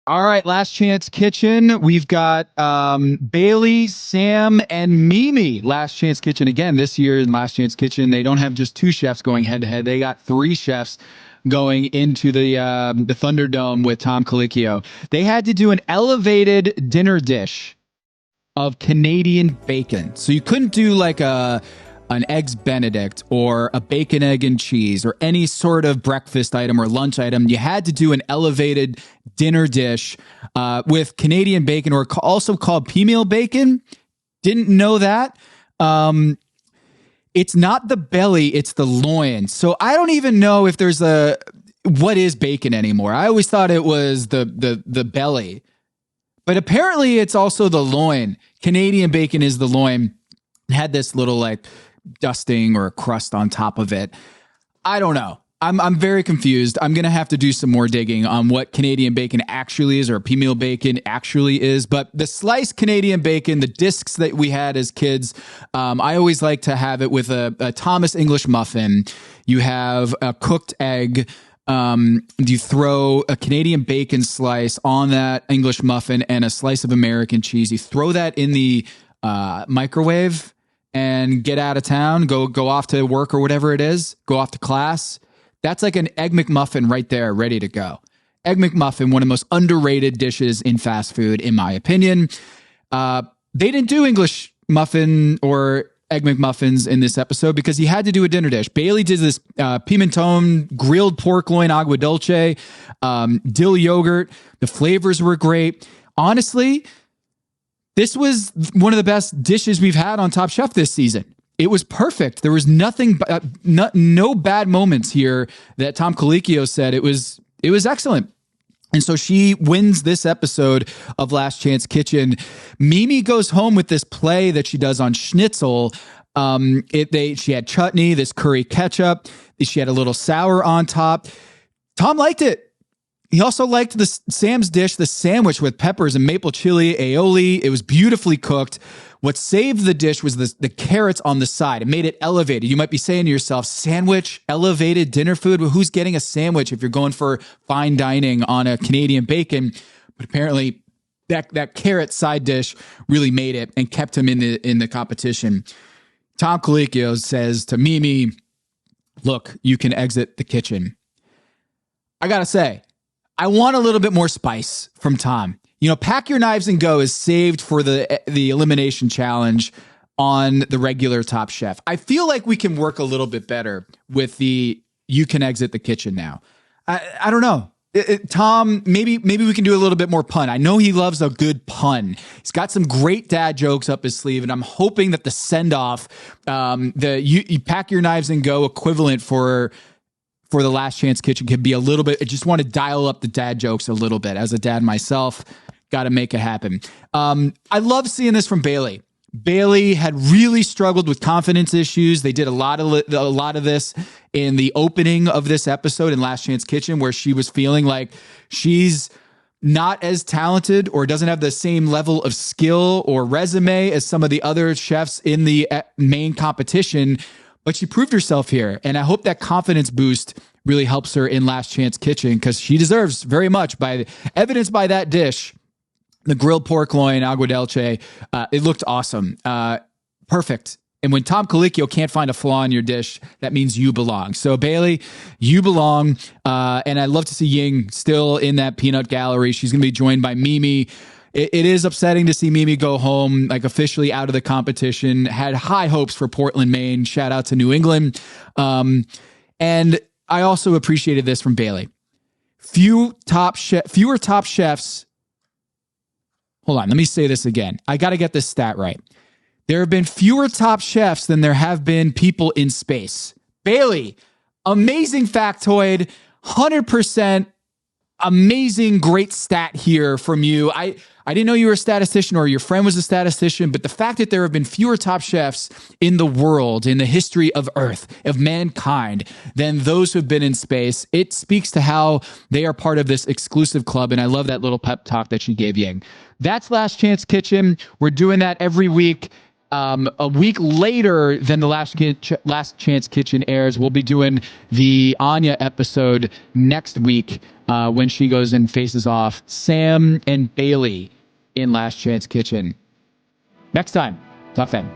All right, Last Chance Kitchen. We've got Bailey, Sam, and Mimi. Last Chance Kitchen again this year in Last Chance Kitchen. They don't have just two chefs going head to head. They got three chefs going into the Thunderdome with Tom Colicchio. They had to do an elevated dinner dish of Canadian bacon. So you couldn't do like an eggs benedict or a bacon, egg, and cheese or any sort of breakfast item or lunch item. You had to do an elevated dinner dish with Canadian bacon, or also called pea-meal bacon. Didn't know that. It's not the belly, it's the loin. So I don't even know if there's what is bacon anymore. I always thought it was the belly. But apparently it's also the loin. Canadian bacon is the loin. It had this little like dusting or a crust on top of it. I don't know. I'm very confused. I'm going to have to do some more digging on what Canadian bacon actually is, or pea-meal bacon actually is. But the sliced Canadian bacon, the discs that we had as kids, I always like to have it with a Thomas English muffin. You have a cooked egg. You throw a Canadian bacon slice on that English muffin and a slice of American cheese. You throw that in the microwave and get out of town, go off to work or whatever it is, go off to class. That's like an Egg McMuffin right there, ready to go. Egg McMuffin, one of the most underrated dishes in fast food, in my opinion. They didn't do English muffin or Egg McMuffins in this episode because he had to do a dinner dish. Bailey did this pimenton grilled pork loin agua dulce, dill yogurt. The flavors were great. Honestly, this was one of the best dishes we've had on Top Chef this season. It was perfect. There was no bad moments here that Tom Colicchio said. It was excellent. And so she wins this episode of Last Chance Kitchen. Mimi goes home with this play that she does on schnitzel. She had chutney, this curry ketchup. She had a little sour on top. Tom liked it. He also liked Sam's dish, the sandwich with peppers and maple chili aioli. It was beautifully cooked. What saved the dish was the carrots on the side. It made it elevated. You might be saying to yourself, sandwich, elevated dinner food? Well, who's getting a sandwich if you're going for fine dining on a Canadian bacon? But apparently that carrot side dish really made it and kept him in the competition. Tom Colicchio says to Mimi, look, you can exit the kitchen. I got to say, I want a little bit more spice from Tom. You know, Pack Your Knives and Go is saved for the elimination challenge on the regular Top Chef. I feel like we can work a little bit better with the you can exit the kitchen now. I don't know. Tom, maybe we can do a little bit more pun. I know he loves a good pun. He's got some great dad jokes up his sleeve, and I'm hoping that the send-off, you Pack Your Knives and Go equivalent for the Last Chance Kitchen can be a little bit. I just want to dial up the dad jokes a little bit. As a dad myself, got to make it happen. I love seeing this from Bailey. Bailey had really struggled with confidence issues. They did a lot of this in the opening of this episode in Last Chance Kitchen, where she was feeling like she's not as talented or doesn't have the same level of skill or resume as some of the other chefs in the main competition. But she proved herself here, and I hope that confidence boost really helps her in Last Chance Kitchen, because she deserves very much, by evidenced by that dish, the grilled pork loin agua dulce. It looked awesome, perfect. And when Tom Colicchio can't find a flaw in your dish, that means you belong. So Bailey, you belong, and I'd love to see Ying still in that peanut gallery. She's going to be joined by Mimi. It is upsetting to see Mimi go home, like officially out of the competition. Had high hopes for Portland, Maine. Shout out to New England. And I also appreciated this from Bailey. Fewer top chefs. Hold on, let me say this again. I got to get this stat right. There have been fewer top chefs than there have been people in space. Bailey, amazing factoid, 100%. Amazing, great stat here from you. I didn't know you were a statistician or your friend was a statistician, but the fact that there have been fewer top chefs in the world, in the history of Earth, of mankind, than those who have been in space, it speaks to how they are part of this exclusive club, and I love that little pep talk that she gave Yang. That's Last Chance Kitchen. We're doing that every week. A week later than the Last Chance Kitchen airs, we'll be doing the Anya episode next week when she goes and faces off Sam and Bailey in Last Chance Kitchen. Next time, Tough Fan.